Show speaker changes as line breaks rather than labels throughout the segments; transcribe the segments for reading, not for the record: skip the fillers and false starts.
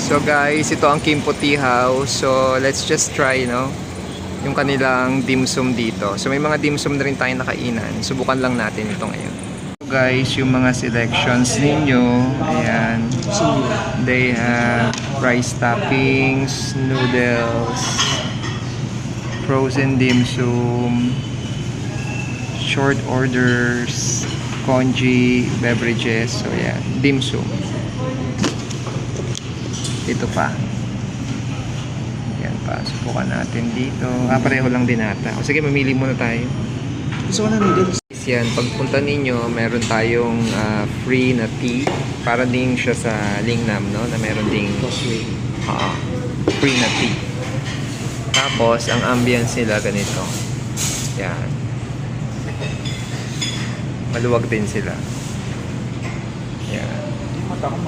So guys, ito ang Kimpo Tea House. So let's just try, no, yung kanilang dim sum dito. So may mga dim sum na rin tayong nakainan. Subukan lang natin ito ngayon. So guys, yung mga selections ninyo, ayan. They have rice toppings, noodles, frozen dim sum, short orders, congee, beverages. So ayan, dim sum. Dito pa. Yan pa. Subukan natin dito. Pareho lang din ata. O sige, mamili muna tayo.
Gusto ko na noodles.
Yan, pagpunta ninyo, meron tayong free na tea. Para din siya sa Lingnam, no? Na meron ding free na tea. Tapos, ang ambience nila ganito. Yan. Maluwag din sila. Yan.
Mata ko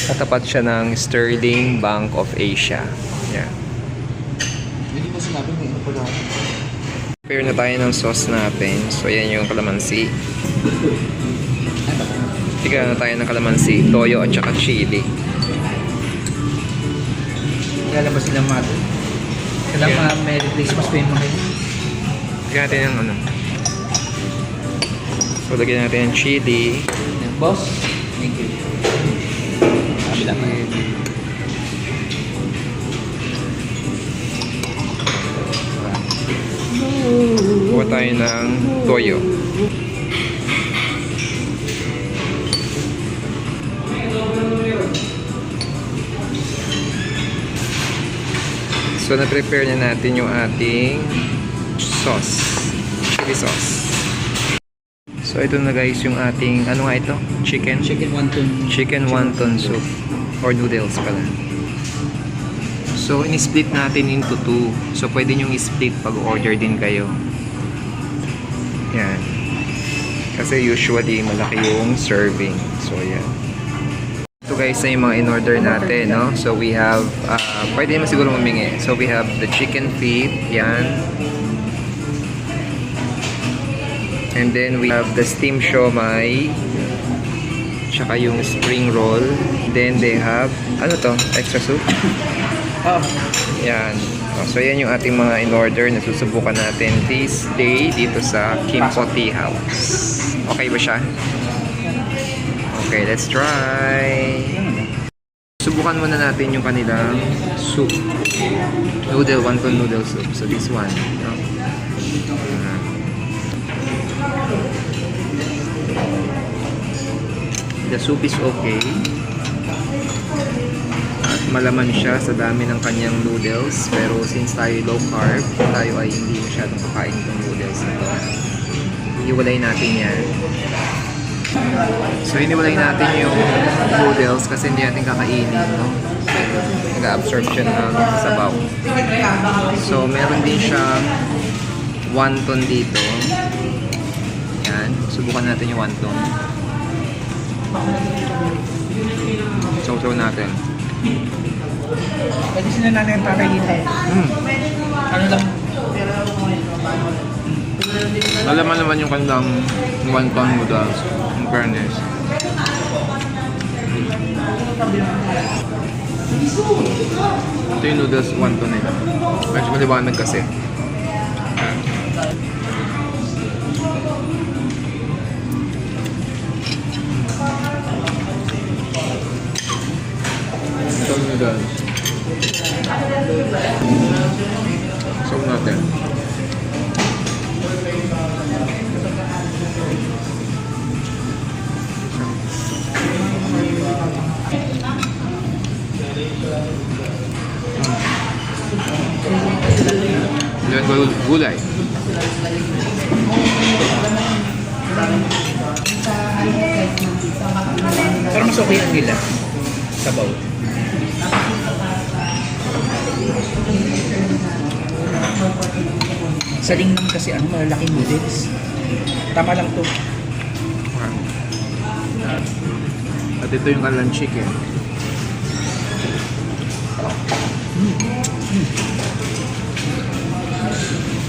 Katapat siya ng Sterling Bank of Asia. Yan.
Hindi mo sinabi may ano pala.
Prepare na tayo ng sauce natin. So, yan yung kalamansi. Tignan na tayo ng kalamansi, toyo at saka chili.
Lalabas sila mga doon. Kailangan mga Merry Christmas pa yung mga yun.
Tignan natin yung ano. So, lagyan natin yung chili.
Boss, thank you. Kabila pa.
Kuha tayo ng toyo. So, na-prepare na natin yung ating sauce. Chili sauce. So, ito na guys yung ating, ano nga ito? Chicken wonton soup. Or noodles pala. So, in-split natin into two. So, pwede nyo i-split pag order din kayo. Yan. Kasi usually, malaki yung serving. So, yan. So, guys, na yung mga in-order natin, no? So, we have, pwede naman siguro mamingi. So, we have the chicken feet. Yan. And then, we have the steamed siomai. Tsaka yung spring roll. Then, they have, ano to? Extra soup? Yan. So, yan yung ating mga in-order na susubukan natin this day dito sa Kimpo Tea House. Okay ba siya? Okay, let's try. Subukan muna natin yung kanilang soup. Wonton noodle soup. So, this one. No? The soup is okay. At malaman siya sa dami ng kanyang noodles. Pero since tayo low carb, tayo ay hindi masyadong kakain itong noodles nito. Iwalay natin yan. So, iniwalay natin yung noodles kasi hindi natin kakainin, no? Nag-absorb siya ng sabaw. So, meron din siyang wonton dito. Yan. Subukan natin yung wonton. So natin.
Pwede sila natin yung tatay Ano lang?
Nalaman naman yung kanilang wonton noodles. In fairness. Ito yung noodles wonton nila. Medyo maliwanag kasi. Ito yung noodles. So natin. Yan gulay.
Pero mas okay ang nila. Sabaw. Sa Lingnam kasi ano, malalaking noodles. Tama lang to.
At ito yung kanilang chicken.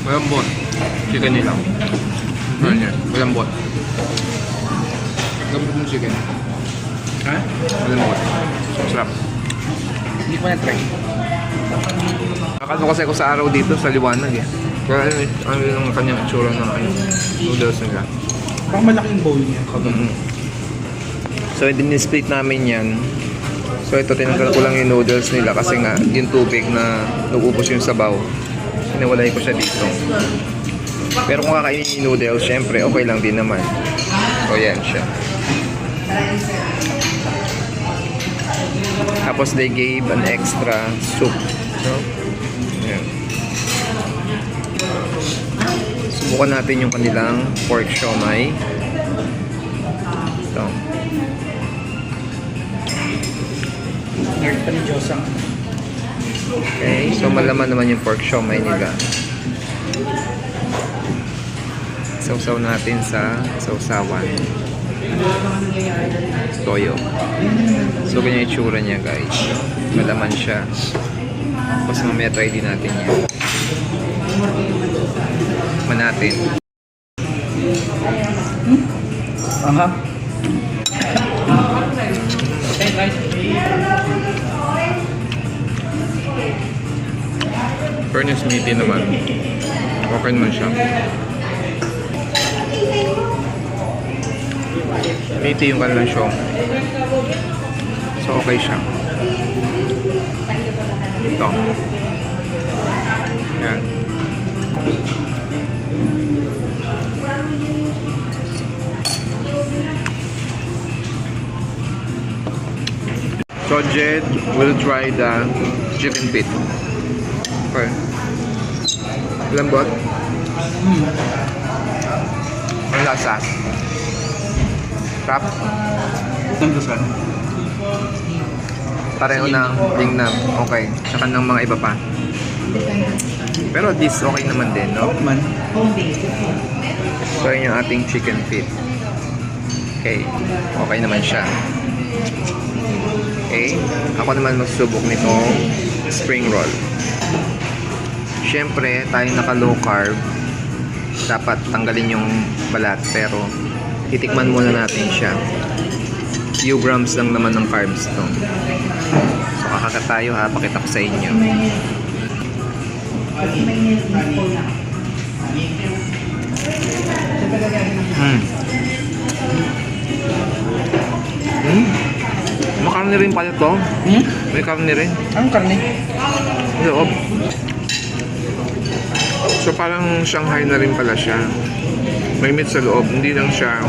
Malambot. Chicken nila. Malambot. Malambot yung chicken.
Ha?
Malambot. Sarap.
Hindi ko na-try.
Akala kasi ako sa araw dito sa liwanag eh. Kaya ano yung kanyang itsura ng noodles nila.
Parang malaking bowl niya.
So, din-split namin yan. So, ito, tinanggal ko lang yung noodles nila kasi nga, yung tubig na naubos yung sabaw. Hinawalay ko siya dito. Pero kung kakainin yung noodles, syempre, okay lang din naman. So, yan siya. Tapos, they gave an extra soup. So, yan. Subukan natin yung kanilang pork siomai. Ito.
Nerd pa ni Josang.
Okay, so malaman naman yung pork siomai nila. Sausaw natin sa sausawan. Toyo. So, ganyan yung itsura niya, guys. Malaman siya. Tapos mamaya try din natin yan. Manatin.
Aha.
Fairness meaty naman. Okay naman siya. Meaty yung kanilang show. So, okay siya. Ito. Yan. So, Jed will try the chicken feet. Okay. Lambot. Ang lasa. Tap.
Nagdasan.
Pareho ng lingnam. Okay. Tsaka ng mga iba pa. Pero this okay naman din, no?
Man.
So, yun yung ating chicken feet. Okay. Okay naman siya. Okay. Ako naman magsubok nitong spring roll. Siyempre, tayo naka low carb. Dapat tanggalin yung balat. Pero, titikman muna natin siya. Few grams lang naman ng carbs to. So, kakakat tayo ha. Pakita ko sa inyo. Makarni rin pala to. May karni rin.
Anong karne?
Loob. So parang Shanghai na rin pala siya. May meat sa loob. Hindi lang siya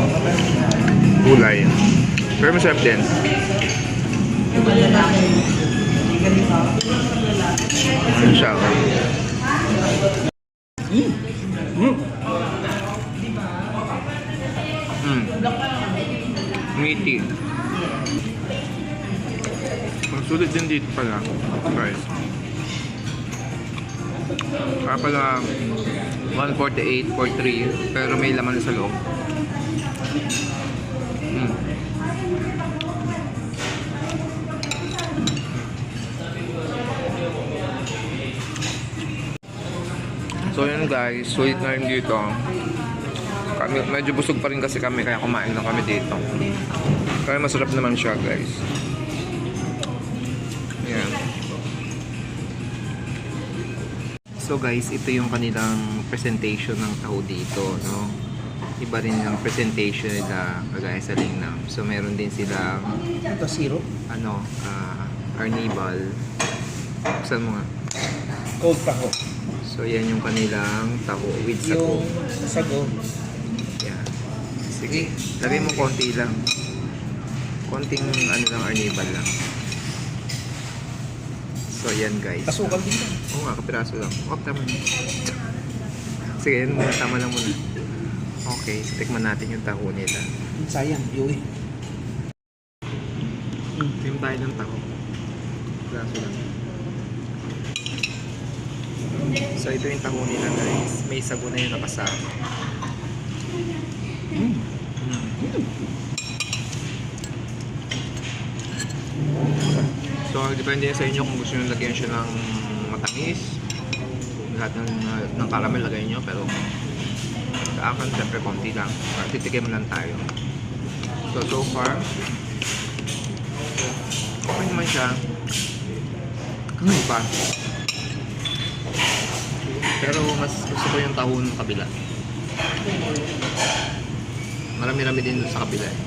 gulay. Pero masarap din. Ayan siya. Meaty. Ang sulit din dito pala. Guys. Kaya pala 148 for 3 pero may laman sa loob. So yun guys, sulit na rin dito. Kami, medyo busog pa rin kasi kami kaya kumain lang kami dito. Kaya masarap naman siya guys. Ayan. So guys, ito yung kanilang presentation ng taho dito, no? Iba rin yung presentation nila kagaya sa lingnam. So meron din silang
Ito, syrup.
arnibal. Buksan mo nga.
Cold taho.
So yan yung kanilang taho with sago.
Yung sago.
Yan. Sige, lagay mo konti lang. Konting ano lang, arnibal lang. So yan guys.
Kasukan din ba?
Oo nga, kapiraso lang. Oh, tama na. Sige, yun muna. Tama lang muna. Okay, so tikman natin yung taho nila.
Sayang, yui.
Tingnan tayo ng taho. Kapiraso lang. So ito yung taho nila guys. May sago na yung nakasama. So depende sa inyo kung gusto nyo lagyan siya ng matamis. Lahat ng caramel lagay nyo, pero sa akin syempre konti lang. Titikim lang tayo. So far okay naman siya. Kakay pa. Pero mas gusto ko yung tahon ng kabila. Marami-rami din doon sa kabila eh.